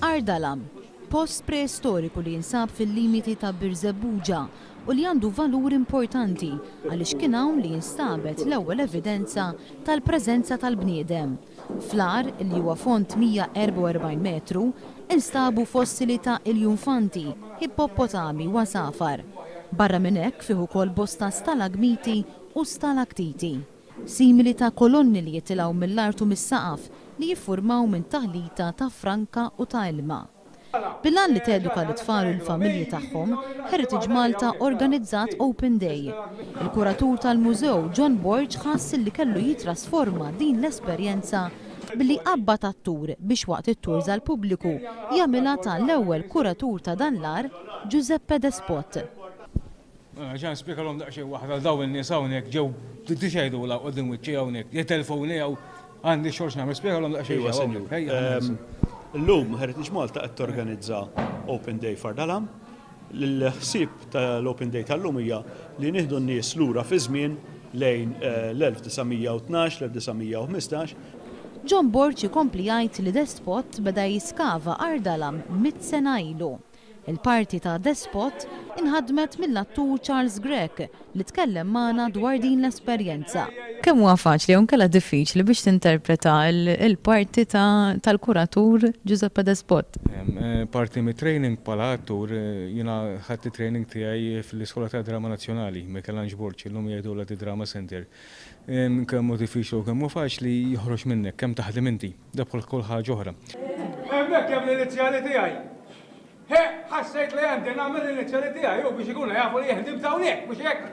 Ardalam, post preistoriku li jinsab fil-limiti ta' Birzebbuġa u li għandu valur importanti għaliex kien hawn li jinstabet l-ewwel evidenza tal-preżenza tal-bniedem. Fl-ar li huwa font 144 metru instabu fossili ta' iljunfanti, hippopotami u safar. Barra minn hekk fih ukoll bosta stalagmiti u stalaktiti, simili ta' kolonni li jitilgħu mill-artu mis-saqaf li jiffurmaw minn taħlita ta' franka u ta' ilma. Bilan li teduka l-tfal u l-familji tagħhom, Heritage Malta organizzat Open Day. Il-kuratur tal-mużew John Borg ħass li kellu jitrasforma din l-esperjenza billi qabba tat-tur biex waqt it-tur tal-pubbliku jagħmilha tal-ewwel kuratur ta' dan l-ar Giuseppe Despot. Ġan spikalhom daqsxejn waħda daw in-nies hawnhekk ġew tixejdu la qudiem wiċċi hawnhekk, jitelfuni jew għandi xorx nagħmel spikalhom daqsxejn. Illum Heritage Malta qed torganizza Open Day f'Ardalam. L-ħsieb tal-Open Day tal-lum hija li nieħdu n-nies lura fi żmien lejn l-1912, l-1915. John Borg ikompli jgħid li Despot beda jiskava Ardalam 100 sena ilu. Il-parti ta' Despot inħadmet mill-attur Charles Grech li tkellem magħna dwar din l-esperjenza. Kemm huwa faċli u nkella diffiċli biex tinterpreta il-parti tal-kuratur Giuseppe Despot? Parti mit-training bħala attur jiena ħadd it-training tiegħi fl-Iskola ta' Drama Nazzjonali Michelangelo Borg illum jgħidula Drama Center. Kemm hu diffiċli u kemm hu faċli joħroġ minnek, kemm taħdem inti, debħol kull ħaġa oħra. Hemmhekk hemm l-inizjali tiegħi. Ħassejt li għandi nagħmel l-inizjali tiegħi u biex ikunu jafu li jeħdim ta' hawnhekk biex hekk